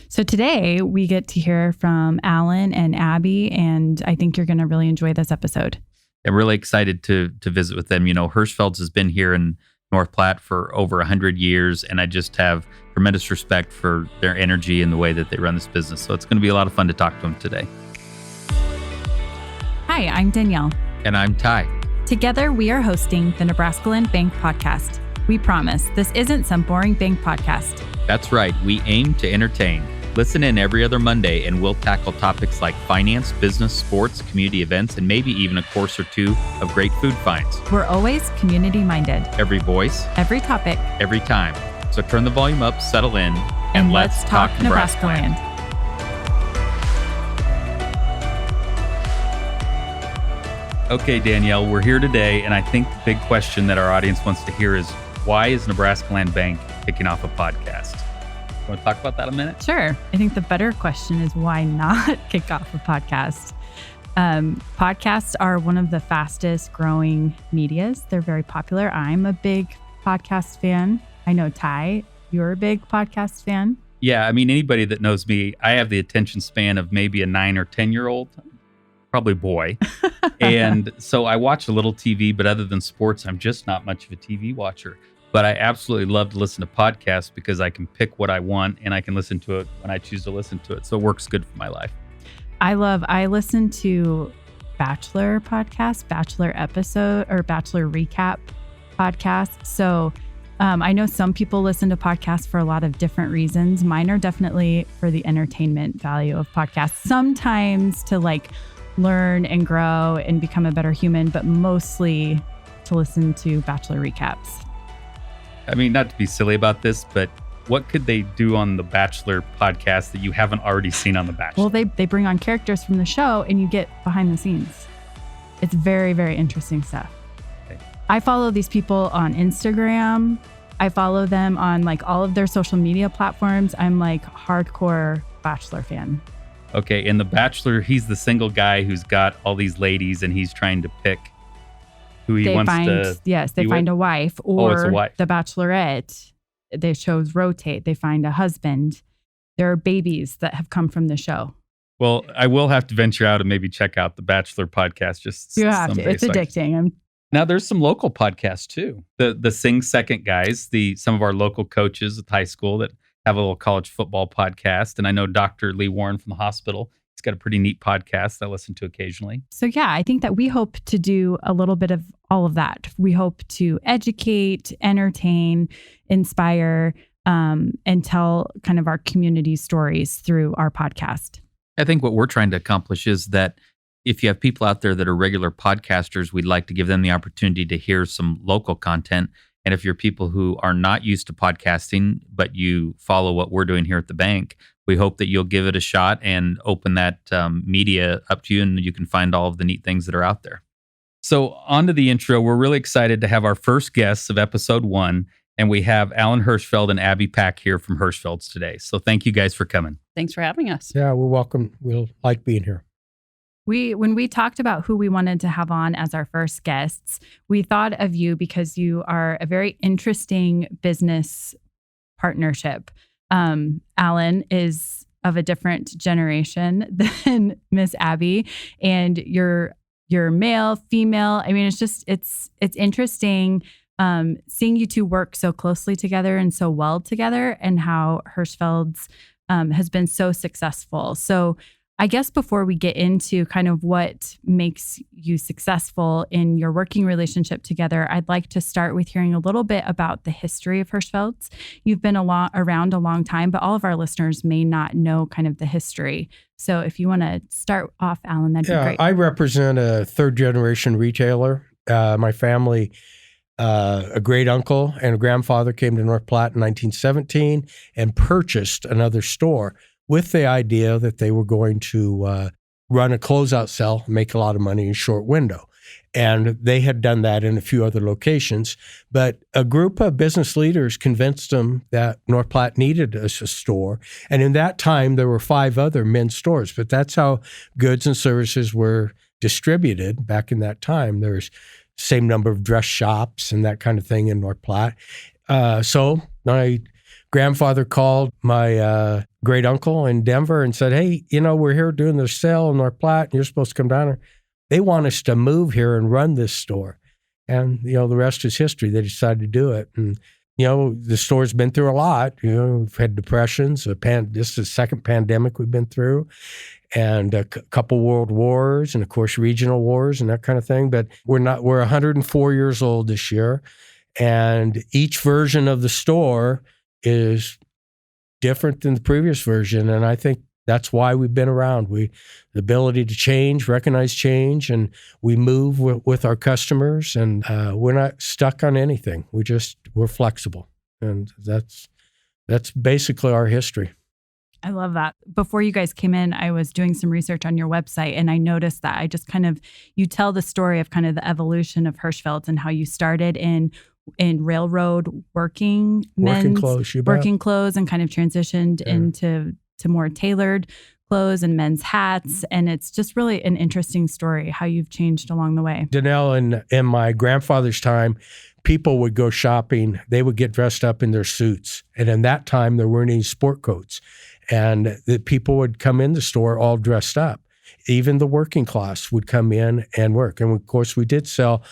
So today we get to hear from Alan and Abbie, and I think you're going to really enjoy this episode. I'm really excited to visit with them. You know, Hirschfelds has been here in North Platte for over 100 years, and I just have tremendous respect for their energy and the way that they run this business. So it's going to be a lot of fun to talk to them today. Hi, I'm Danielle. And I'm Ty. Together, we are hosting the NebraskaLand Bank Podcast. We promise this isn't some boring bank podcast. That's right. We aim to entertain. Listen in every other Monday, and we'll tackle topics like finance, business, sports, community events, and maybe even a course or two of great food finds. We're always community-minded. Every voice, every topic, every time. So turn the volume up, settle in, and let's talk NebraskaLand. Okay, Danielle, we're here today, and I think the big question that our audience wants to hear is, why is NebraskaLand Bank kicking off a podcast? Want to talk about that a minute? Sure. I think the better question is, why not kick off a podcast? Podcasts are one of the fastest growing medias. They're very popular. I'm a big podcast fan. I know, Ty, you're a big podcast fan. Yeah, I mean, anybody that knows me, I have the attention span of maybe a 9 or 10-year-old, probably boy. And so I watch a little TV, but other than sports, I'm just not much of a TV watcher. But I absolutely love to listen to podcasts because I can pick what I want and I can listen to it when I choose to listen to it. So it works good for my life. I listen to Bachelor podcasts, Bachelor episode or Bachelor recap podcasts. So I know some people listen to podcasts for a lot of different reasons. Mine are definitely for the entertainment value of podcasts. Sometimes to like learn and grow and become a better human, but mostly to listen to Bachelor recaps. I mean, not to be silly about this, but what could they do on the Bachelor podcast that you haven't already seen on the Bachelor? Well, they bring on characters from the show and you get behind the scenes. It's very, very interesting stuff. Okay. I follow these people on Instagram. I follow them on like all of their social media platforms. I'm like hardcore Bachelor fan. Okay, and the Bachelor, he's the single guy who's got all these ladies and he's trying to pick who he wants to... Yes, they find a wife, or it's a wife. The Bachelorette. They shows rotate. They find a husband. There are babies that have come from the show. Well, I will have to venture out and maybe check out the Bachelor podcast. You have to. It's addicting. Now, there's some local podcasts too. The Sing Second guys, some of our local coaches at high school that have a little college football podcast. And I know Dr. Lee Warren from the hospital. He's got a pretty neat podcast that I listen to occasionally. So yeah, I think that we hope to do a little bit of all of that. We hope to educate, entertain, inspire, and tell kind of our community stories through our podcast. I think what we're trying to accomplish is that if you have people out there that are regular podcasters, we'd like to give them the opportunity to hear some local content. And if you're people who are not used to podcasting, but you follow what we're doing here at the bank, we hope that you'll give it a shot and open that media up to you, and you can find all of the neat things that are out there. So on to the intro. We're really excited to have our first guests of episode 1, and we have Alan Hirschfeld and Abbie Pack here from Hirschfelds today. So thank you guys for coming. Thanks for having us. Yeah, we're welcome. We'll like being here. When we talked about who we wanted to have on as our first guests, we thought of you because you are a very interesting business partnership. Alan is of a different generation than Miss Abbie, and you're male, female. I mean, it's interesting seeing you two work so closely together and so well together, and how Hirschfelds has been so successful. So I guess before we get into kind of what makes you successful in your working relationship together, I'd like to start with hearing a little bit about the history of Hirschfelds. You've been around a long time, but all of our listeners may not know kind of the history. So if you want to start off, Alan, that'd be great. I represent a third-generation retailer. My family, a great uncle and a grandfather came to North Platte in 1917 and purchased another store with the idea that they were going to run a closeout sale, make a lot of money in a short window. And they had done that in a few other locations. But a group of business leaders convinced them that North Platte needed a store. And in that time, there were 5 other men's stores. But that's how goods and services were distributed back in that time. There's same number of dress shops and that kind of thing in North Platte. So my grandfather called my great uncle in Denver and said, hey, we're here doing this sale in North Platte, and you're supposed to come down here. They want us to move here and run this store. And, the rest is history. They decided to do it. And, the store's been through a lot. We've had depressions. This is the second pandemic we've been through, and a couple world wars, and of course regional wars and that kind of thing. But we're 104 years old this year, and each version of the store is different than the previous version. And I think that's why we've been around. The ability to change, recognize change, and we move with our customers, and we're not stuck on anything. We're flexible, and that's basically our history. I love that. Before you guys came in, I was doing some research on your website, and I noticed that I just you tell the story of kind of the evolution of Hirschfelds and how you started in railroad working clothes, and kind of transitioned into more tailored clothes and men's hats. And it's just really an interesting story how you've changed along the way. Danelle, in my grandfather's time, people would go shopping. They would get dressed up in their suits. And in that time, there weren't any sport coats. And the people would come in the store all dressed up. Even the working class would come in and work. And of course, we did sell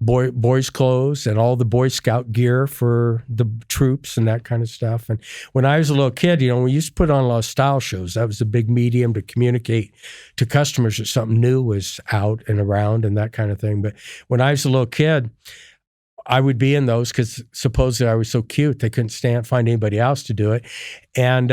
boys' clothes and all the Boy Scout gear for the troops and that kind of stuff. And when I was a little kid, we used to put on a lot of style shows. That was a big medium to communicate to customers that something new was out and around and that kind of thing. But when I was a little kid, I would be in those because supposedly I was so cute they couldn't find anybody else to do it. And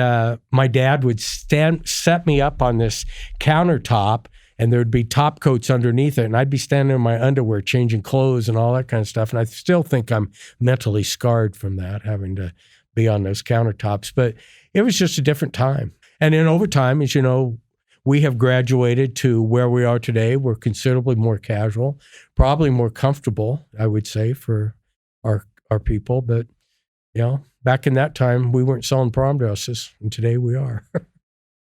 my dad would set me up on this countertop, and there'd be top coats underneath it, and I'd be standing in my underwear changing clothes and all that kind of stuff. And I still think I'm mentally scarred from that, having to be on those countertops. But it was just a different time. And then over time, as you know, we have graduated to where we are today. We're considerably more casual, probably more comfortable, I would say, for our people. But, back in that time, we weren't selling prom dresses, and today we are.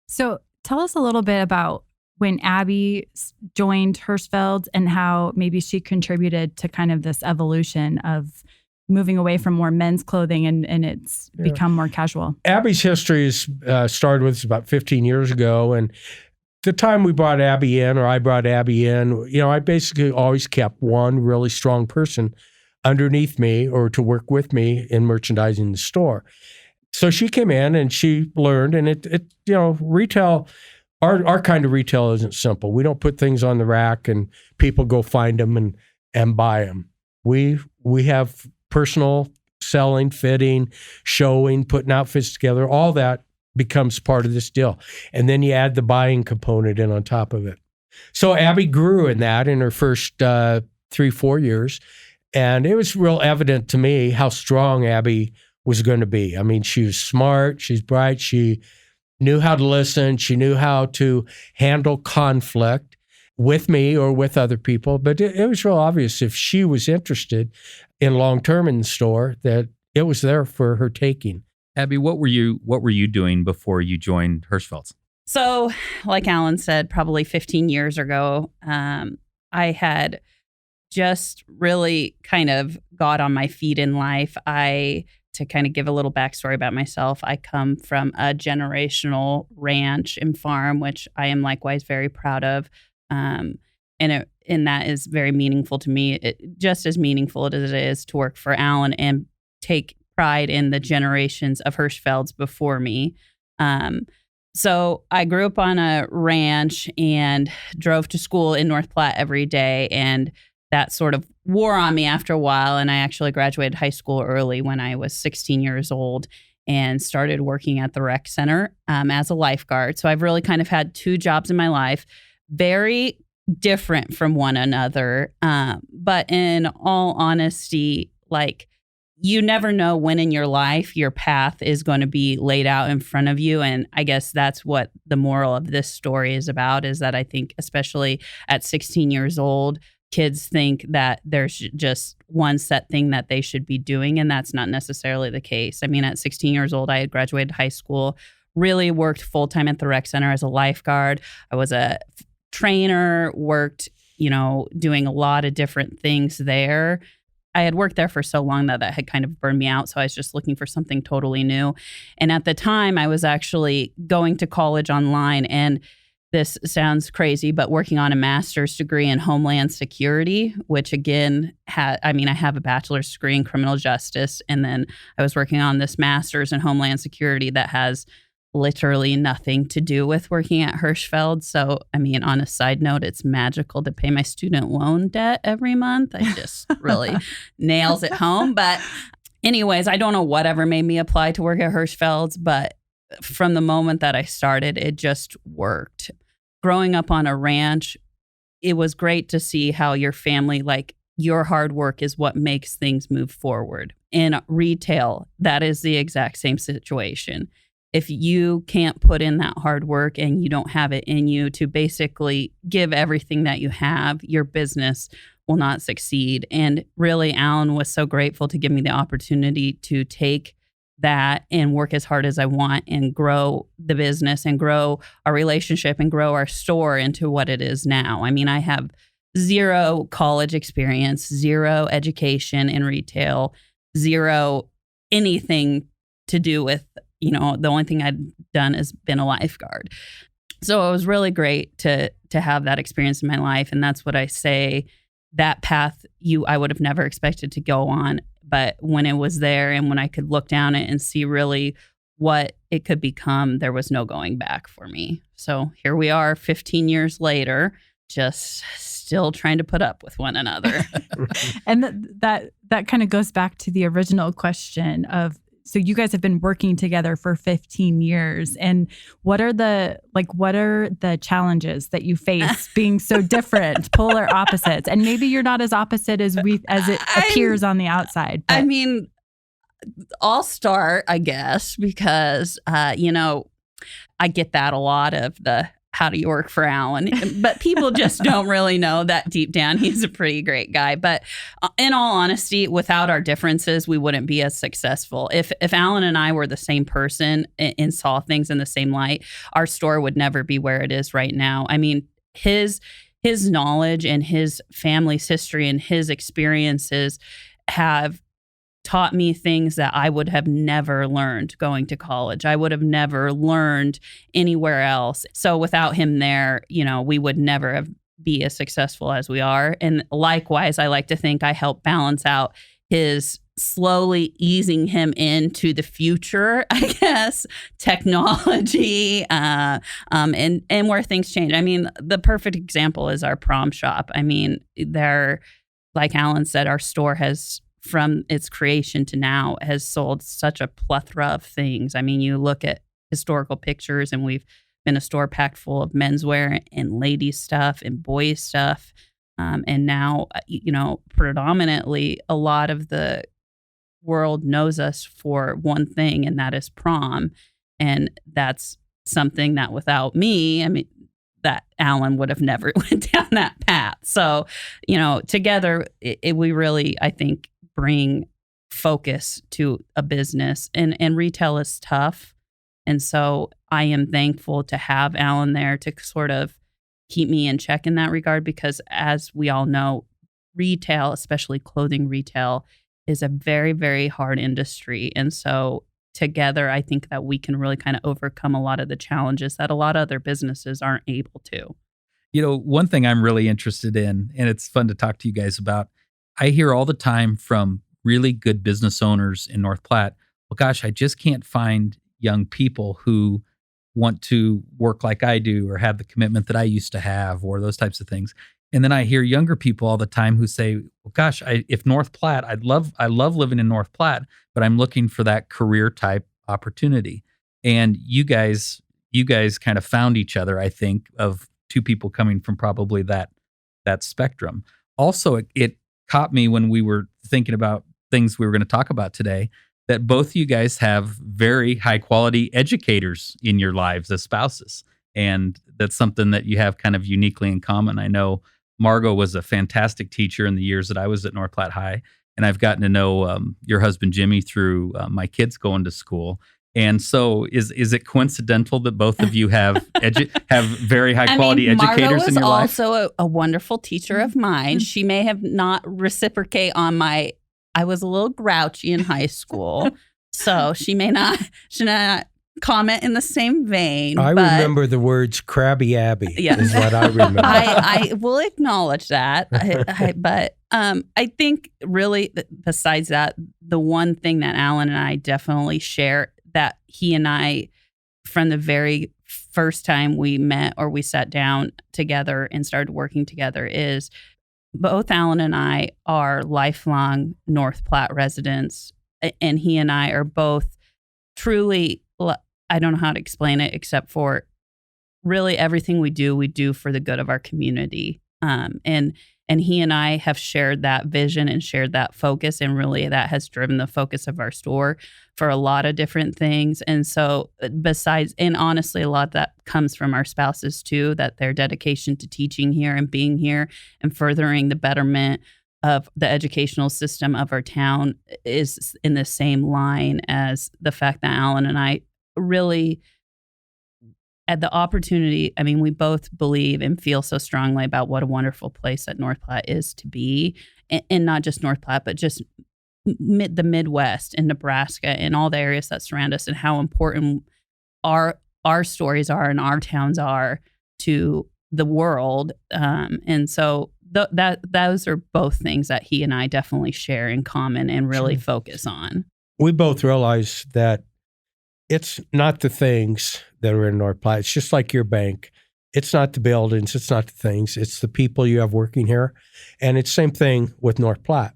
So tell us a little bit about when Abbie joined Hirschfeld and how maybe she contributed to kind of this evolution of moving away from more men's clothing and it's become more casual. Abbie's history is started with us about 15 years ago. And the time we brought Abbie in, or I brought Abbie in, I basically always kept one really strong person underneath me or to work with me in merchandising the store. So she came in and she learned, and it retail, our kind of retail isn't simple. We don't put things on the rack and people go find them and buy them. We have personal selling, fitting, showing, putting outfits together. All that becomes part of this deal. And then you add the buying component in on top of it. So Abbie grew in that in her first 3-4 years. And it was real evident to me how strong Abbie was going to be. I mean, she was smart, she's bright, she knew how to listen, she knew how to handle conflict with me or with other people. But it was real obvious if she was interested in long-term in the store that it was there for her taking. Abbie, what were you doing before you joined Hirschfelds? So, like Alan said, probably 15 years ago, I had just really kind of got on my feet in life. To kind of give a little backstory about myself, I come from a generational ranch and farm, which I am likewise very proud of. And that is very meaningful to me, just as meaningful as it is to work for Alan and take pride in the generations of Hirschfelds before me. So I grew up on a ranch and drove to school in North Platte every day, and that sort of wore on me after a while. And I actually graduated high school early when I was 16 years old and started working at the rec center as a lifeguard. So I've really kind of had two jobs in my life, very different from one another. But in all honesty, like, you never know when in your life your path is going to be laid out in front of you. And I guess that's what the moral of this story is about, is that I think, especially at 16 years old, kids think that there's just one set thing that they should be doing, and that's not necessarily the case. I mean, at 16 years old, I had graduated high school, really worked full-time at the rec center as a lifeguard. I was a trainer, worked, doing a lot of different things there. I had worked there for so long that had kind of burned me out. So I was just looking for something totally new. And at the time, I was actually going to college online. And this sounds crazy, but working on a master's degree in Homeland Security, which again, I have a bachelor's degree in criminal justice. And then I was working on this master's in Homeland Security that has literally nothing to do with working at Hirschfeld. So, on a side note, it's magical to pay my student loan debt every month. I just really nails it home. But anyways, I don't know whatever made me apply to work at Hirschfeld's, but from the moment that I started, it just worked. Growing up on a ranch, it was great to see how your family, like your hard work is what makes things move forward. In retail, that is the exact same situation. If you can't put in that hard work and you don't have it in you to basically give everything that you have, your business will not succeed. And really, Alan was so grateful to give me the opportunity to take that and work as hard as I want and grow the business and grow our relationship and grow our store into what it is now. I have zero college experience, zero education in retail, zero anything to do with, the only thing I'd done has been a lifeguard. So it was really great to have that experience in my life. And that's what I say, that path I would have never expected to go on. But when it was there and when I could look down it and see really what it could become, there was no going back for me. So here we are 15 years later, just still trying to put up with one another. And that kind of goes back to the original question of, so you guys have been working together for 15 years. And what are the challenges that you face being so different, polar opposites? And maybe you're not as opposite as it appears on the outside. But. I'll start, I guess, because, I get that a lot of the, how do you work for Alan? But people just don't really know that deep down he's a pretty great guy. But in all honesty, without our differences, we wouldn't be as successful. If Alan and I were the same person and saw things in the same light, our store would never be where it is right now. His knowledge and his family's history and his experiences have taught me things that I would have never learned going to college. I would have never learned anywhere else. So without him there, we would never be as successful as we are. And likewise, I like to think I help balance out his slowly easing him into the future, I guess, technology, and where things change. The perfect example is our prom shop. Like Alan said, our store has, from its creation to now, has sold such a plethora of things. You look at historical pictures and we've been a store packed full of menswear and ladies stuff and boys stuff. And now, predominantly a lot of the world knows us for one thing, and that is prom. And that's something that without me, that Alan would have never went down that path. So, together we really, I think, bring focus to a business, and retail is tough. And so I am thankful to have Alan there to sort of keep me in check in that regard, because as we all know, retail, especially clothing retail, is a very, very hard industry. And so together, I think that we can really kind of overcome a lot of the challenges that a lot of other businesses aren't able to. One thing I'm really interested in, and it's fun to talk to you guys about, I hear all the time from really good business owners in North Platte, well, gosh, I just can't find young people who want to work like I do or have the commitment that I used to have, or those types of things. And then I hear younger people all the time who say, well, gosh, if North Platte, I love living in North Platte, but I'm looking for that career type opportunity. And you guys kind of found each other, I think, of two people coming from probably that spectrum. Also, it caught me when we were thinking about things we were going to talk about today, that both of you guys have very high quality educators in your lives as spouses. And that's something that you have kind of uniquely in common. I know Margot was a fantastic teacher in the years that I was at North Platte High. And I've gotten to know your husband, Jimmy, through my kids going to school. And so is it coincidental that both of you have very high quality educators in your life? Margo was also a wonderful teacher of mine. She may have not reciprocate on my I was a little grouchy in high school. So she may not comment in the same vein. I remember the words crabby Abbie is what I remember. I will acknowledge that. But I think really besides that, the one thing that Alan and I definitely share that he and I, from the very first time we met or we sat down together and started working together, is both Alan and I are lifelong North Platte residents. And he and I are both truly, I don't know how to explain it except for really everything we do for the good of our community. And he and I have shared that vision and shared that focus. And really that has driven the focus of our store for a lot of different things. And so besides, and honestly, a lot of that comes from our spouses too, that their dedication to teaching here and being here and furthering the betterment of the educational system of our town is in the same line as the fact that Alan and I really at the opportunity. I mean, we both believe and feel so strongly about what a wonderful place that North Platte is to be, and not just North Platte, but just the Midwest and Nebraska and all the areas that surround us, and how important our stories are and our towns are to the world. And so those are both things that he and I definitely share in common and really focus on. We both realize that it's not the things that are in North Platte. It's just like your bank. It's not the buildings. It's not the things. It's the people you have working here. And it's the same thing with North Platte.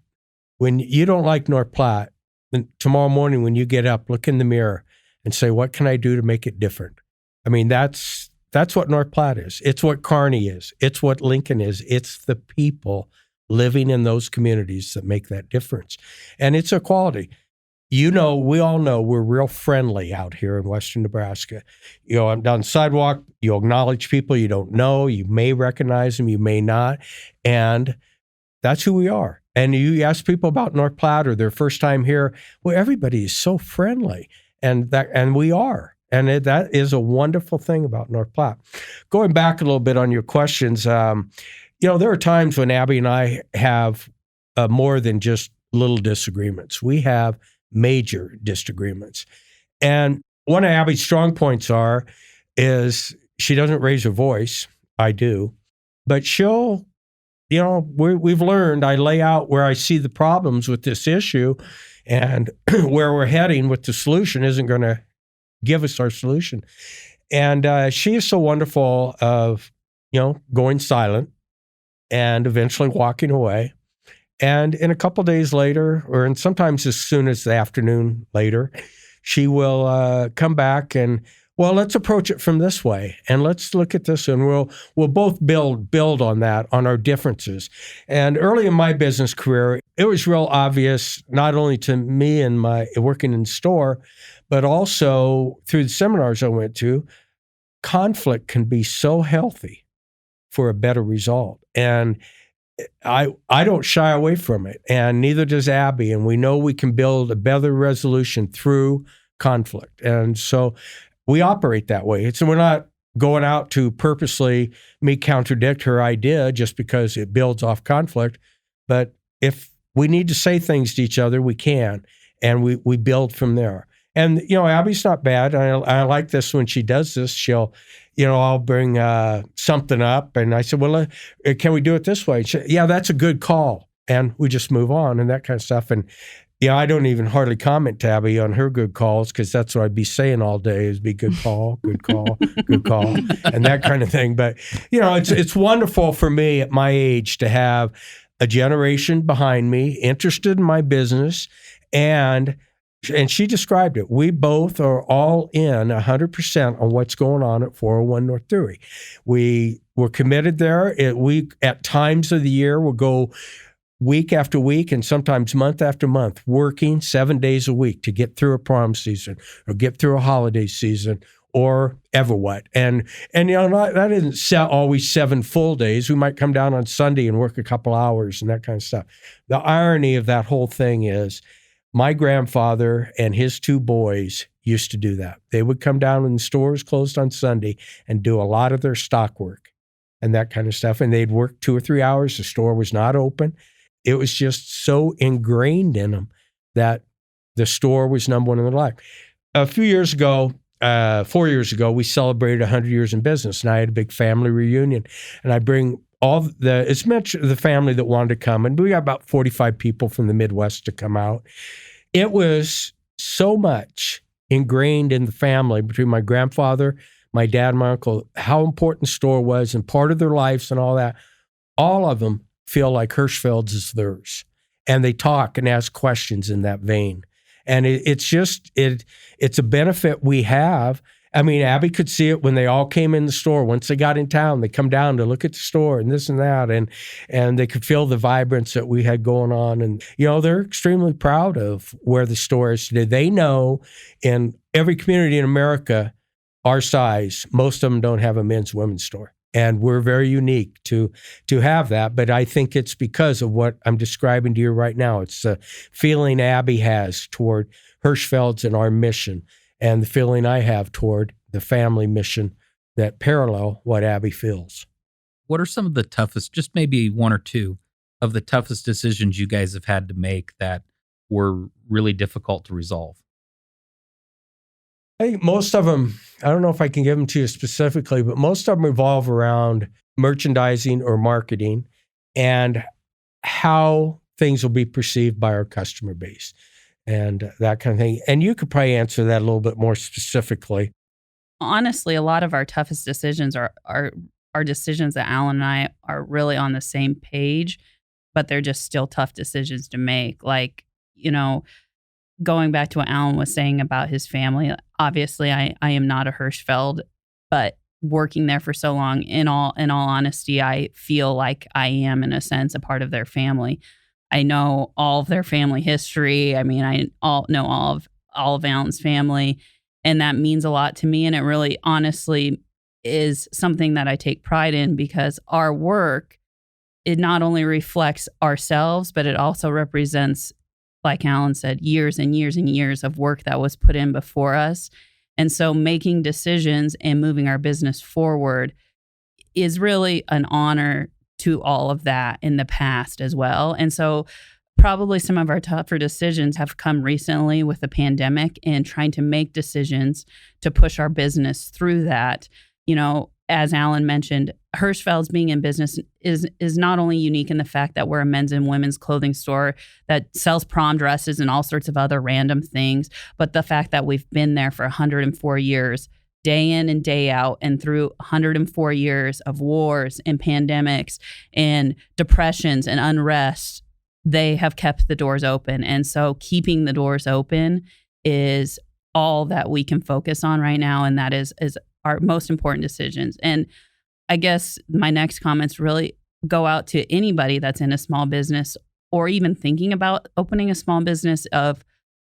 When you don't like North Platte, then tomorrow morning when you get up, look in the mirror and say, what can I do to make it different? I mean, that's what North Platte is. It's what Kearney is. It's what Lincoln is. It's the people living in those communities that make that difference. And it's a quality. You know, we all know we're real friendly out here in Western Nebraska. You know, I'm down the sidewalk, you acknowledge people you don't know, you may recognize them, you may not, and that's who we are. And you ask people about North Platte or their first time here, well, everybody is so friendly, and we are. And that is a wonderful thing about North Platte. Going back a little bit on your questions, you know, there are times when Abbie and I have more than just little disagreements. We have major disagreements. And one of Abbie's strong points is she doesn't raise her voice. I do. But she'll, you know, we've learned, I lay out where I see the problems with this issue, and where we're heading with the solution isn't going to give us our solution. And she is so wonderful of, you know, going silent and eventually walking away. And in a couple days later, and sometimes as soon as the afternoon later, she will come back and, well, let's approach it from this way, and let's look at this, and we'll both build on that, on our differences. And early in my business career, it was real obvious, not only to me and my working in the store, but also through the seminars I went to, conflict can be so healthy for a better result. And I don't shy away from it, and neither does Abbie. And we know we can build a better resolution through conflict. And so we operate that way. So we're not going out to purposely contradict her idea just because it builds off conflict. But if we need to say things to each other, we can, and we build from there. And, you know, Abbie's not bad. I like this when she does this. She'll, you know, I'll bring something up, and I said, well, can we do it this way? She, yeah, that's a good call. And we just move on and that kind of stuff. And, yeah, I don't even hardly comment to Abbie on her good calls, because that's what I'd be saying all day is be good call, good call, good call, and that kind of thing. But, you know, it's wonderful for me at my age to have a generation behind me interested in my business, and she described it. We both are all in 100% on what's going on at 401 North Dewey. We're committed there. We at times of the year will go week after week and sometimes month after month, working 7 days a week to get through a prom season or get through a holiday season or ever what. And you know, that isn't always 7 full days. We might come down on Sunday and work a couple hours and that kind of stuff. The irony of that whole thing is my grandfather and his 2 boys used to do that. They would come down when the store was closed on Sunday and do a lot of their stock work and that kind of stuff. And they'd work 2 or 3 hours. The store was not open. it was just so ingrained in them that the store was number one in their life. A few years ago, 4 years ago, we celebrated 100 years in business, and I had a big family reunion. And I bring it's much of the family that wanted to come, and we got about 45 people from the Midwest to come out. It was so much ingrained in the family between my grandfather, my dad, and my uncle, how important the store was and part of their lives and all that. All of them feel like Hirschfelds is theirs, and they talk and ask questions in that vein. And it's a benefit we have. I mean, Abbie could see it when they all came in the store. Once they got in town, they come down to look at the store and this and that, and they could feel the vibrance that we had going on. And, they're extremely proud of where the store is today. They know in every community in America, our size, most of them don't have a men's women's store. And we're very unique to have that. But I think it's because of what I'm describing to you right now. It's the feeling Abbie has toward Hirschfelds and our mission, and the feeling I have toward the family mission that parallel what Abbie feels. What are some of the toughest, just maybe one or two, of the toughest decisions you guys have had to make that were really difficult to resolve? I think most of them, I don't know if I can give them to you specifically, but most of them revolve around merchandising or marketing and how things will be perceived by our customer base and that kind of thing. And you could probably answer that a little bit more specifically. Honestly, a lot of our toughest decisions are decisions that Alan and I are really on the same page, but they're just still tough decisions to make. Like, going back to what Alan was saying about his family, obviously I am not a Hirschfeld, but working there for so long, in all honesty, I feel like I am, in a sense, a part of their family. I know all of their family history. I mean, I know all of Alan's family, and that means a lot to me. And it really, honestly, is something that I take pride in, because our work, it not only reflects ourselves, but it also represents, like Alan said, years and years and years of work that was put in before us. And so making decisions and moving our business forward is really an honor to all of that in the past as well. And so probably some of our tougher decisions have come recently with the pandemic and trying to make decisions to push our business through that. As Alan mentioned, Hirschfelds being in business is not only unique in the fact that we're a men's and women's clothing store that sells prom dresses and all sorts of other random things, but the fact that we've been there for 104 years, day in and day out, and through 104 years of wars and pandemics and depressions and unrest, they have kept the doors open. And so keeping the doors open is all that we can focus on right now, and that is our most important decisions. And I guess my next comments really go out to anybody that's in a small business or even thinking about opening a small business, of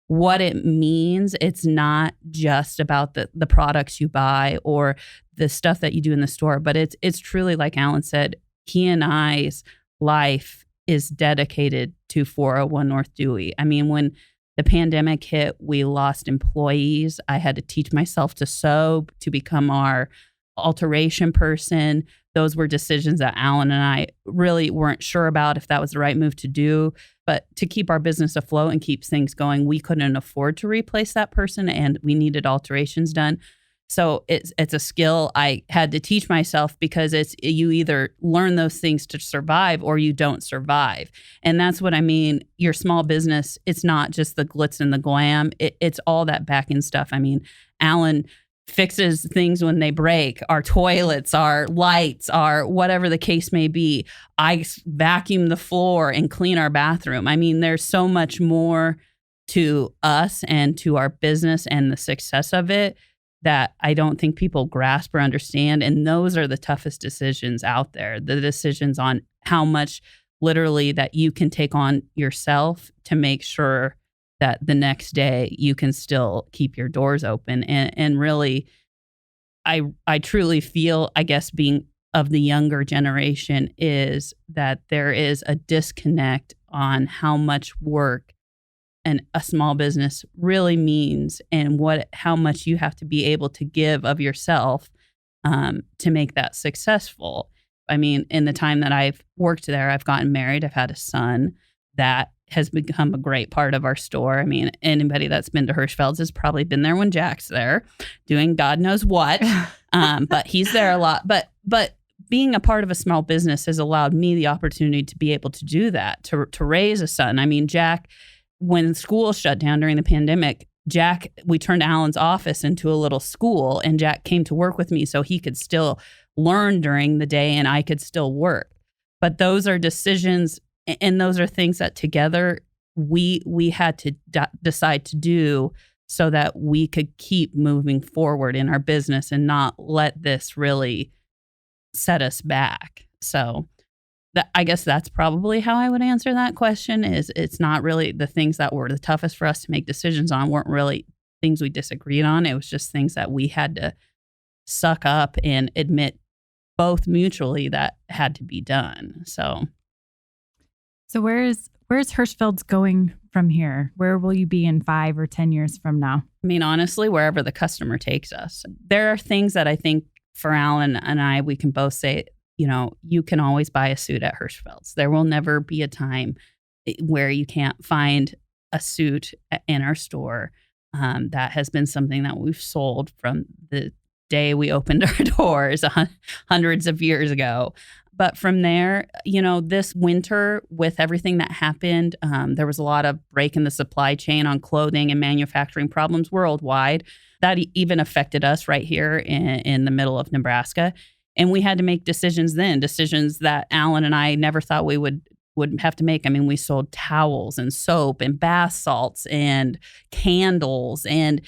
what it means. It's not just about the products you buy or the stuff that you do in the store, but it's truly, like Alan said, he and I's life is dedicated to 401 North Dewey. I mean, when the pandemic hit, we lost employees. I had to teach myself to sew, to become our alteration person. Those were decisions that Alan and I really weren't sure about if that was the right move to do. But to keep our business afloat and keep things going, we couldn't afford to replace that person, and we needed alterations done. So it's a skill I had to teach myself, because you either learn those things to survive or you don't survive. And that's what I mean. Your small business, it's not just the glitz and the glam. It's all that back end stuff. I mean, Alan fixes things when they break, our toilets, our lights, our whatever the case may be. I vacuum the floor and clean our bathroom. I mean, there's so much more to us and to our business and the success of it that I don't think people grasp or understand. And those are the toughest decisions out there, the decisions on how much literally that you can take on yourself to make sure that the next day you can still keep your doors open. And really, I truly feel, I guess, being of the younger generation, is that there is a disconnect on how much work and a small business really means, and how much you have to be able to give of yourself to make that successful. I mean, in the time that I've worked there, I've gotten married. I've had a son that has become a great part of our store. I mean, anybody that's been to Hirschfelds has probably been there when Jack's there doing God knows what. But he's there a lot. But being a part of a small business has allowed me the opportunity to be able to do that, to raise a son. I mean, Jack, when school shut down during the pandemic, we turned Alan's office into a little school, and Jack came to work with me so he could still learn during the day and I could still work. But those are decisions, and those are things that together we had to decide to do so that we could keep moving forward in our business and not let this really set us back. So I guess that's probably how I would answer that question. Is it's not really the things that were the toughest for us to make decisions on weren't really things we disagreed on. It was just things that we had to suck up and admit both mutually that had to be done. So where's Hirschfeld's going from here? Where will you be in 5 or 10 years from now? I mean, honestly, wherever the customer takes us. There are things that I think for Alan and I, we can both say, you know, you can always buy a suit at Hirschfeld's. There will never be a time where you can't find a suit in our store. That has been something that we've sold from the day we opened our doors hundreds of years ago. But from there, you know, this winter with everything that happened, there was a lot of break in the supply chain on clothing and manufacturing problems worldwide. That even affected us right here in the middle of Nebraska. And we had to make decisions that Alan and I never thought we would have to make. I mean, we sold towels and soap and bath salts and candles and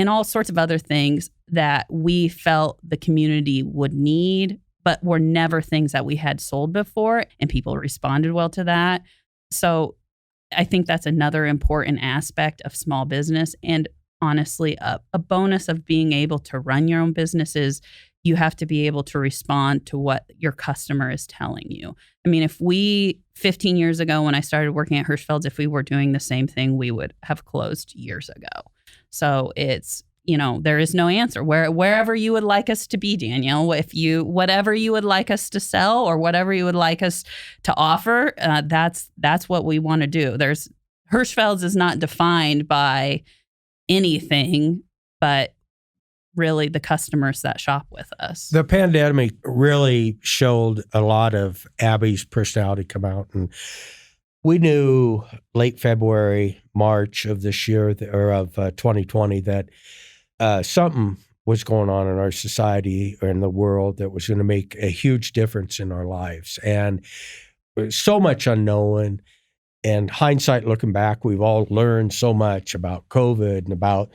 all sorts of other things that we felt the community would need, but were never things that we had sold before, and people responded well to that. So I think that's another important aspect of small business. And honestly, a bonus of being able to run your own business is you have to be able to respond to what your customer is telling you. I mean, if 15 years ago when I started working at Hirschfeld's, if we were doing the same thing, we would have closed years ago. So it's, you know, there is no answer. Wherever you would like us to be, Danielle, whatever you would like us to sell or whatever you would like us to offer, that's what we want to do. Hirschfeld's is not defined by anything, but really the customers that shop with us. The pandemic really showed a lot of Abbie's personality come out, and we knew late February, March of this year, or of 2020, that something was going on in our society or in the world that was going to make a huge difference in our lives. And so much unknown. And hindsight, looking back, we've all learned so much about COVID and about,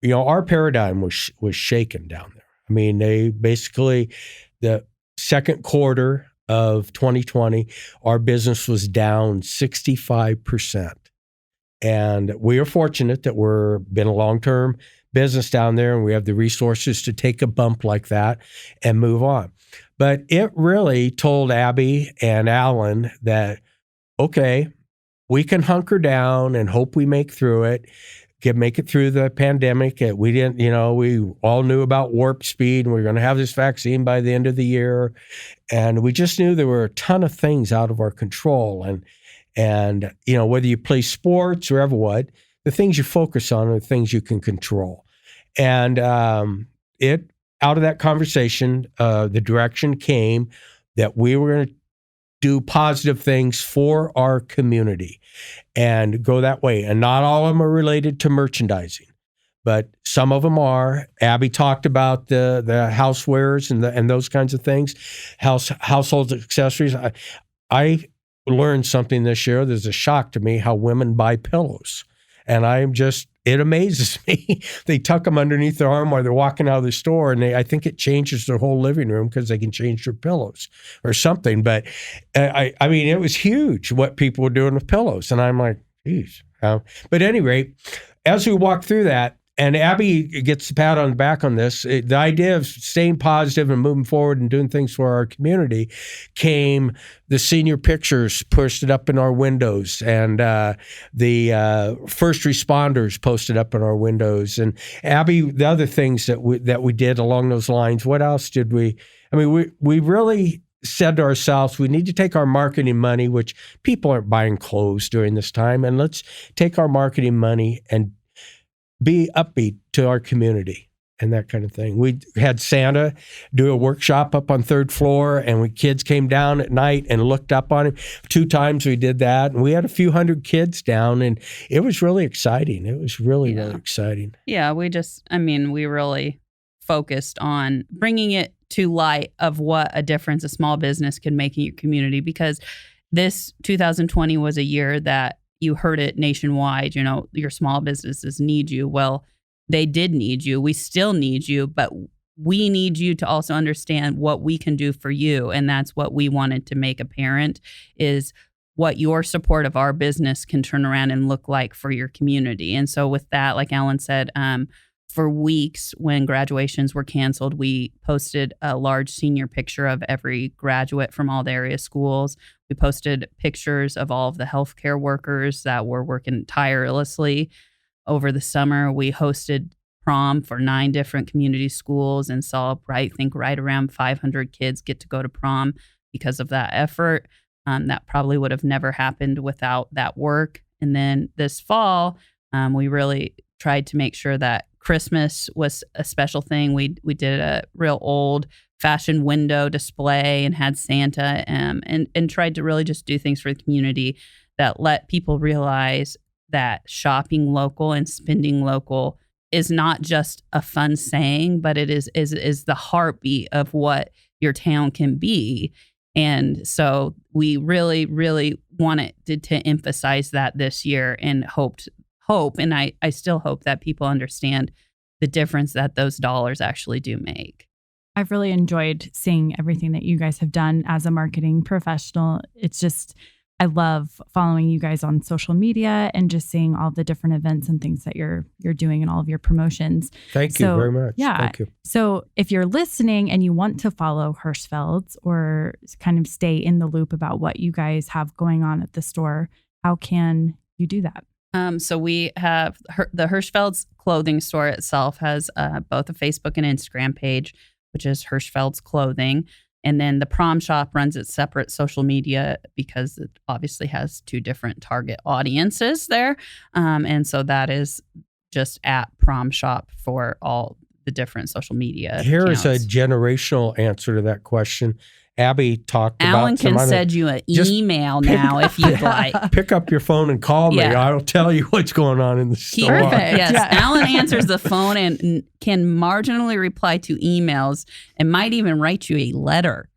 you know, our paradigm was shaken down there. I mean, they basically, the second quarter of 2020, our business was down 65%. And we are fortunate that we're been a long-term business down there and we have the resources to take a bump like that and move on. But it really told Abbie and Alan that, okay, we can hunker down and hope we make through it, make it through the pandemic. We didn't, you know, we all knew about warp speed and we were going to have this vaccine by the end of the year. And we just knew there were a ton of things out of our control. And you know, whether you play sports or ever what, the things you focus on are the things you can control. And out of that conversation, the direction came that we were going to do positive things for our community and go that way. And not all of them are related to merchandising, but some of them are. Abbie talked about the housewares and those kinds of things, household accessories. I learned something this year. There's a shock to me how women buy pillows. And it amazes me. They tuck them underneath their arm while they're walking out of the store, and I think it changes their whole living room because they can change their pillows or something. But I mean, it was huge what people were doing with pillows, and I'm like, geez. But at any rate, as we walk through that, and Abbie gets the pat on the back on this, the idea of staying positive and moving forward and doing things for our community came the senior pictures posted up in our windows and the first responders posted up in our windows. And Abbie, the other things that we did along those lines, what else did we? I mean, we really said to ourselves, we need to take our marketing money, which people aren't buying clothes during this time, and let's take our marketing money and be upbeat to our community and that kind of thing. We had Santa do a workshop up on 3rd floor, and kids came down at night and looked up on him. 2 times we did that, and we had a few hundred kids down, and it was really exciting. It was really exciting. Yeah, we really focused on bringing it to light of what a difference a small business can make in your community, because this 2020 was a year that you heard it nationwide, your small businesses need you. Well, they did need you. We still need you, but we need you to also understand what we can do for you. And that's what we wanted to make apparent, is what your support of our business can turn around and look like for your community. And so with that, like Alan said, for weeks when graduations were canceled, we posted a large senior picture of every graduate from all the area schools. We posted pictures of all of the healthcare workers that were working tirelessly over the summer. We hosted prom for 9 different community schools and saw, I think, right around 500 kids get to go to prom because of that effort. That probably would have never happened without that work. And then this fall, we really tried to make sure that Christmas was a special thing. We did a real old fashioned window display and had Santa, and tried to really just do things for the community that let people realize that shopping local and spending local is not just a fun saying, but it is the heartbeat of what your town can be. And so we really, really wanted to emphasize that this year, and hope, and I still hope that people understand the difference that those dollars actually do make. I've really enjoyed seeing everything that you guys have done as a marketing professional. It's just, I love following you guys on social media and just seeing all the different events and things that you're doing and all of your promotions. Thank you very much. Yeah. Thank you. So if you're listening and you want to follow Hirschfelds or kind of stay in the loop about what you guys have going on at the store, how can you do that? So we have the Hirschfelds clothing store itself has both a Facebook and Instagram page, which is Hirschfelds Clothing. And then the prom shop runs its separate social media because it obviously has 2 different target audiences there. And so that is just at prom shop for all the different social media Here accounts. is a generational answer to that question. Abbie talked Alan about... can send you an email now if you'd like. Pick up your phone and call me. Yeah. I'll tell you what's going on in the store. Perfect. Yes, Yeah. Alan answers the phone and can marginally reply to emails and might even write you a letter.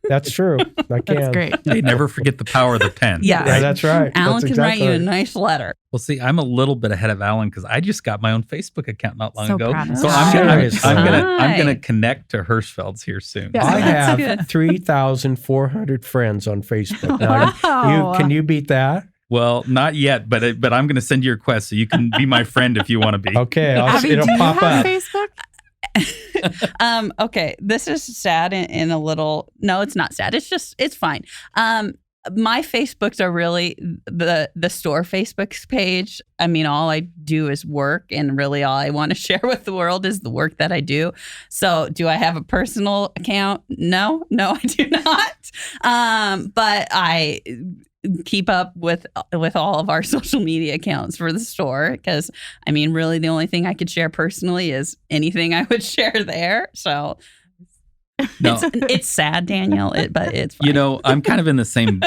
That's true. I can. That's great. They never forget the power of the pen. Yeah. Yeah, that's right. Alan That's can write exactly you a right. nice letter. Well, see, I'm a little bit ahead of Alan because I just got my own Facebook account not long So ago. proud of So you. I'm gonna Hi. connect to Hirschfelds here soon. Yeah. I That's have good. 3,400 friends on Facebook. Now, Wow. can you beat that? Well, not yet, but I'm going to send you a request so you can be my friend if you want to be. Okay, Abby, it'll do you pop have up. Facebook? Okay, this is sad in a little. No, it's not sad. It's fine. My Facebooks are really the store Facebook page. I mean, all I do is work, and really all I want to share with the world is the work that I do. So, do I have a personal account? No, I do not. But I keep up with all of our social media accounts for the store, because I mean, really the only thing I could share personally is anything I would share there. So No. it's sad, Daniel, but it's fine. You know, I'm kind of in the same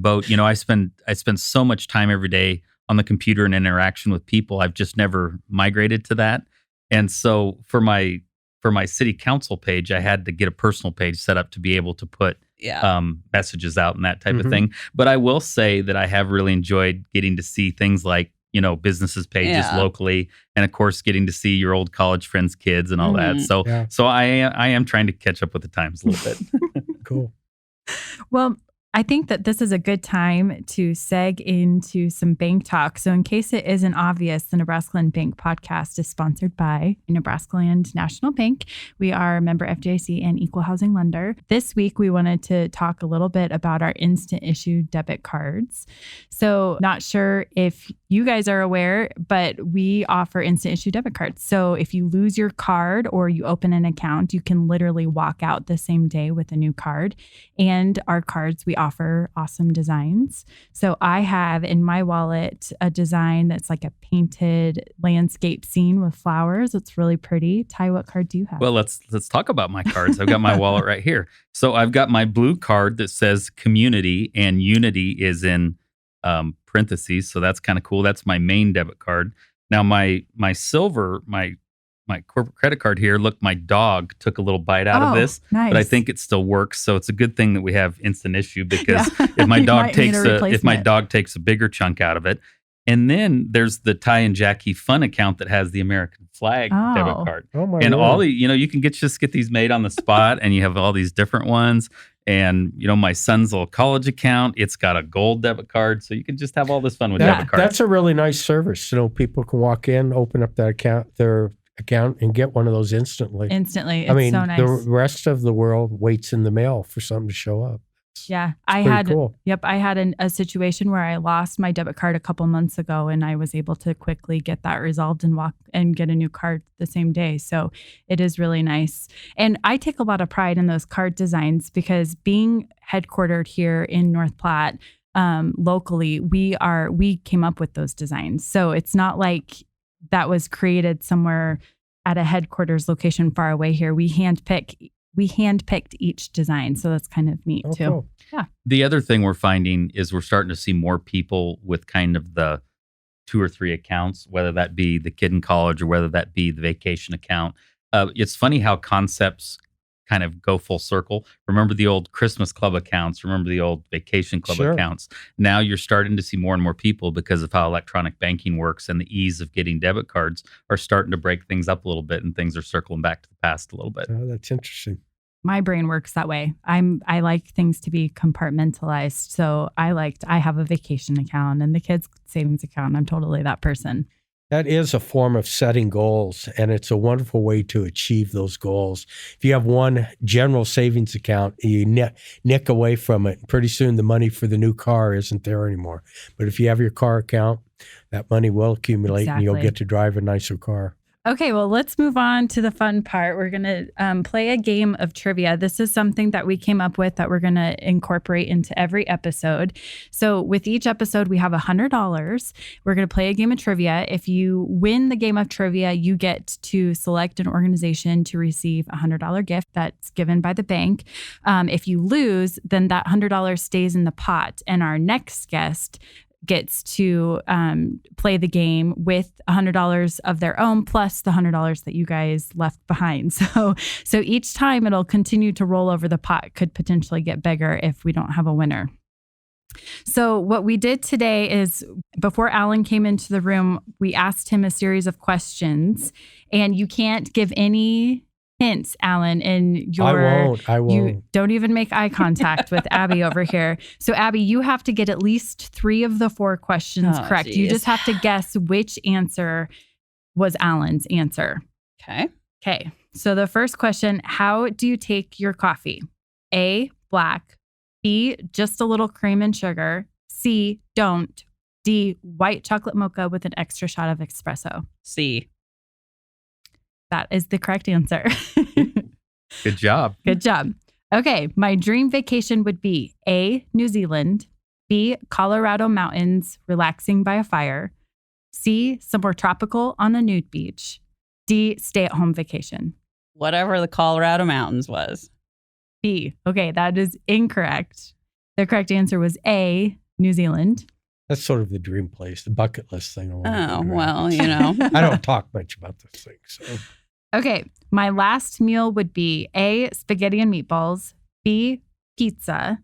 boat. You know, I spend so much time every day on the computer and interaction with people. I've just never migrated to that. And so for my city council page, I had to get a personal page set up to be able to put messages out and that type of thing. But I will say that I have really enjoyed getting to see things like, you know, businesses pages locally, and of course getting to see your old college friends' kids and all that. So I am trying to catch up with the times a little bit. Cool. Well, I think that this is a good time to seg into some bank talk. So in case it isn't obvious, the NebraskaLand Bank podcast is sponsored by NebraskaLand National Bank. We are a member FDIC and equal housing lender. This week, we wanted to talk a little bit about our instant issue debit cards. So not sure if you guys are aware, but we offer instant issue debit cards. So if you lose your card or you open an account, you can literally walk out the same day with a new card. And our cards, we offer awesome designs. So I have in my wallet a design that's like a painted landscape scene with flowers. It's really pretty. Ty, what card do you have? Well, let's talk about my cards. I've got my wallet right here. So I've got my blue card that says community, and unity is in parentheses. So that's kind of cool. That's my main debit card. Now my silver, my corporate credit card here, look, my dog took a little bite out of this, nice. but I think it still works. So it's a good thing that we have instant issue, because if my dog takes a bigger chunk out of it. And then there's the Ty and Jackie Fun account that has the American flag debit card. Oh my and Lord. all the, you can just get these made on the spot, and you have all these different ones. And, my son's little college account, it's got a gold debit card. So you can just have all this fun with debit cards. That's a really nice service. People can walk in, open up their account and get one of those instantly. It's so nice. The rest of the world waits in the mail for something to show up. Yeah, I had a situation where I lost my debit card a couple months ago, and I was able to quickly get that resolved and walk and get a new card the same day. So it is really nice. And I take a lot of pride in those card designs, because being headquartered here in North Platte, locally, we came up with those designs. So it's not like that was created somewhere at a headquarters location far away here. We handpicked each design. So that's kind of neat too. Cool. Yeah. The other thing we're finding is we're starting to see more people with kind of the 2 or 3 accounts, whether that be the kid in college or whether that be the vacation account. It's funny how concepts kind of go full circle. Remember the old Christmas club accounts? Remember the old vacation club accounts? Now you're starting to see more and more people, because of how electronic banking works and the ease of getting debit cards, are starting to break things up a little bit, and things are circling back to the past a little bit. Oh, that's interesting. My brain works that way. I like things to be compartmentalized. So I have a vacation account and the kids' savings account. I'm totally that person. That is a form of setting goals, and it's a wonderful way to achieve those goals. If you have one general savings account, you nick away from it. Pretty soon the money for the new car isn't there anymore. But if you have your car account, that money will accumulate, and you'll get to drive a nicer car. Okay, well, let's move on to the fun part. We're going to play a game of trivia. This is something that we came up with that we're going to incorporate into every episode. So with each episode, we have $100. We're going to play a game of trivia. If you win the game of trivia, you get to select an organization to receive a $100 gift that's given by the bank. If you lose, then that $100 stays in the pot, and our next guest gets to play the game with $100 of their own, plus the $100 that you guys left behind. So each time it'll continue to roll over. The pot could potentially get bigger if we don't have a winner. So what we did today is, before Alan came into the room, we asked him a series of questions, and you can't give any hints, Alan, and I won't. You don't even make eye contact with Abbie over here. So Abbie, you have to get at least 3 of the 4 questions correct. Geez. You just have to guess which answer was Alan's answer. Okay. So the first question, how do you take your coffee? A, black. B, just a little cream and sugar. C, don't. D, white chocolate mocha with an extra shot of espresso. C. That is the correct answer. Good job. Good job. Okay. My dream vacation would be A, New Zealand. B, Colorado mountains, relaxing by a fire. C, somewhere tropical on a nude beach. D, stay-at-home vacation. Whatever the Colorado mountains was. B. Okay, that is incorrect. The correct answer was A, New Zealand. That's sort of the dream place, the bucket list thing. Oh, well, I don't talk much about those things. So. Okay, my last meal would be A, spaghetti and meatballs. B, pizza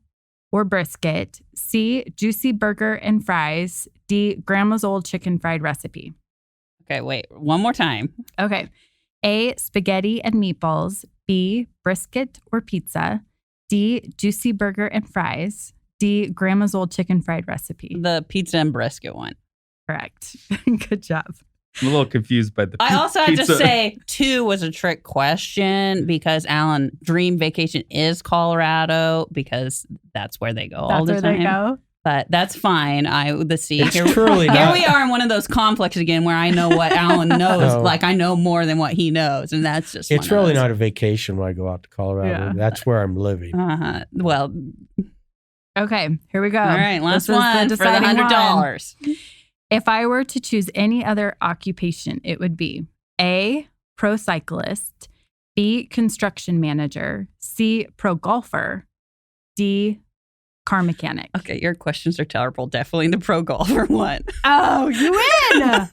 or brisket. C, juicy burger and fries. D, grandma's old chicken fried recipe. Okay, wait, one more time. Okay. A, spaghetti and meatballs. B, brisket or pizza. D, juicy burger and fries. D, grandma's old chicken fried recipe. The pizza and brisket one. Correct. Good job. I'm a little confused by the I also have pizza. to say 2 was a trick question because Alan, dream vacation is Colorado because that's where they go all the That's where time. they go. But that's fine. It's truly Here not. we are in one of those conflicts again where I know what Alan knows. No. Like I know more than what he knows. And that's just It's one of really those. not a vacation when I go out to Colorado. Yeah. That's where I'm living. Well, Okay, here we go. all right. Last This is one for the deciding one. $100. If I were to choose any other occupation, it would be A, pro cyclist, B, construction manager, C, pro golfer, D, car mechanic. Okay, your questions are terrible. Definitely the pro golfer one. Oh, you win.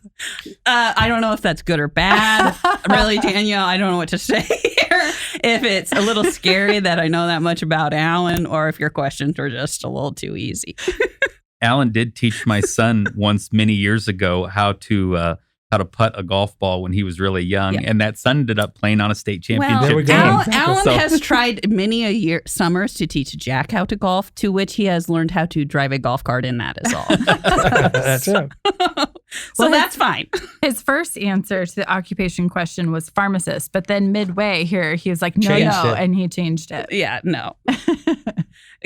I don't know if that's good or bad. Really, Danielle, I don't know what to say here. If it's a little scary that I know that much about Alan, or if your questions were just a little too easy. Alan did teach my son once many years ago how to putt a golf ball when he was really young, Yeah. and that son ended up playing on a state championship There we team. go. Alan So- has tried many summers to teach Jack how to golf, to which he has learned how to drive a golf cart in that is all. That's it. So Well, that's fine. His first answer to the occupation question was pharmacist, but then midway here, he was like, no, Changed no, it. and he changed it. Yeah, no.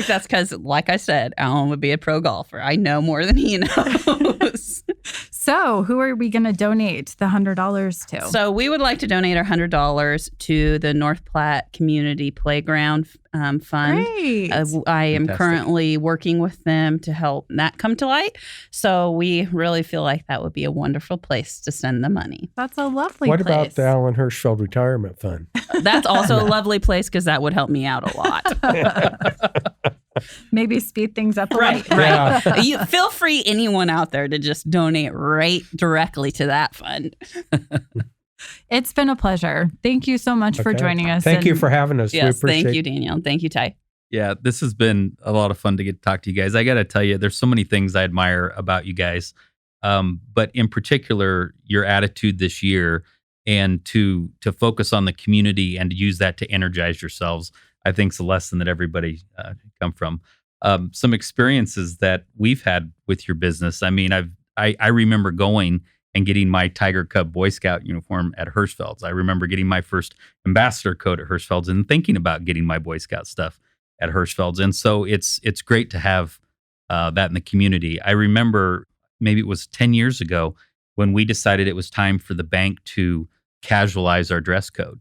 That's because, like I said, Alan would be a pro golfer. I know more than he knows. So who are we going to donate the $100 to? So we would like to donate our $100 to the North Platte Community Playground Fund. Great. I am Fantastic. currently working with them to help that come to light. So we really feel like that would be a wonderful place to send the money. That's a lovely What place. about the Alan Hirschfeld Retirement Fund? That's also a lovely place because that would help me out a lot. Maybe speed things up a Right, little. right. Yeah. You feel free, anyone out there, to just donate right directly to that fund. It's been a pleasure. Thank you so much for Okay. joining us. Thank you and- for having us. We Yes, appreciate thank you, Danielle. Thank you, Ty. Yeah, this has been a lot of fun to get to talk to you guys. I got to tell you, there's so many things I admire about you guys, but in particular, your attitude this year and to focus on the community and to use that to energize yourselves. I think is a lesson that everybody come from. Some experiences that we've had with your business. I mean, I remember going and getting my Tiger Cub Boy Scout uniform at Hirschfelds. I remember getting my first ambassador coat at Hirschfelds and thinking about getting my Boy Scout stuff at Hirschfelds. And so it's great to have that in the community. I remember maybe it was 10 years ago when we decided it was time for the bank to casualize our dress code.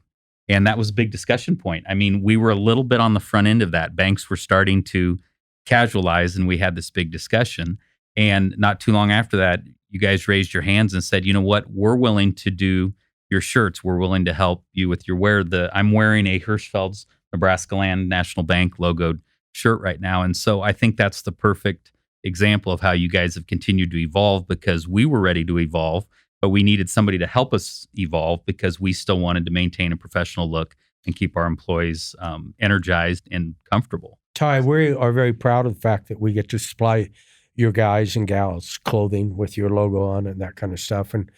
And that was a big discussion point. I mean, we were a little bit on the front end of that. Banks were starting to casualize, and we had this big discussion. And not too long after that, you guys raised your hands and said, you know what, we're willing to do your shirts. We're willing to help you with your wear. I'm wearing a Hirschfelds NebraskaLand National Bank logoed shirt right now. And so I think that's the perfect example of how you guys have continued to evolve, because we were ready to evolve, but we needed somebody to help us evolve because we still wanted to maintain a professional look and keep our employees energized and comfortable. Ty, we are very proud of the fact that we get to supply your guys and gals clothing with your logo on it and that kind of stuff. And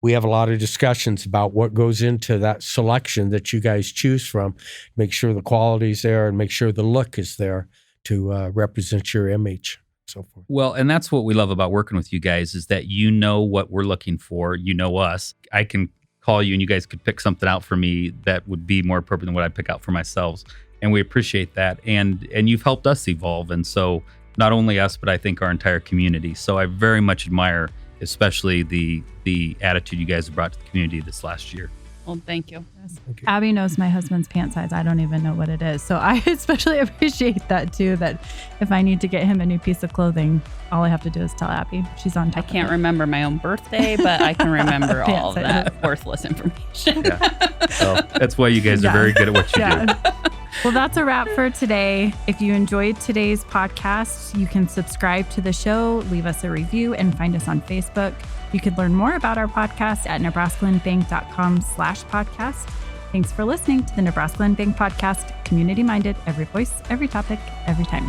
we have a lot of discussions about what goes into that selection that you guys choose from. Make sure the quality's there and make sure the look is there to represent your image and so forth. Well, and that's what we love about working with you guys is that you know what we're looking for. You know us. I can call you and you guys could pick something out for me that would be more appropriate than what I pick out for myself. And we appreciate that. And you've helped us evolve. And so not only us, but I think our entire community. So I very much admire, especially the attitude you guys have brought to the community this last year. Well, thank you. Thank you. Abbie knows my husband's pant size. I don't even know what it is. So I especially appreciate that too, that if I need to get him a new piece of clothing, all I have to do is tell Abbie. She's on I top of can't it. remember my own birthday, but I can remember all of Yes, I that worthless information. Yeah. So that's why you guys are very good at what you do. Well, that's a wrap for today. If you enjoyed today's podcast, you can subscribe to the show, leave us a review, and find us on Facebook. You could learn more about our podcast at NebraskaLandBank.com/podcast. Thanks for listening to the NebraskaLand Bank Podcast. Community-minded, every voice, every topic, every time.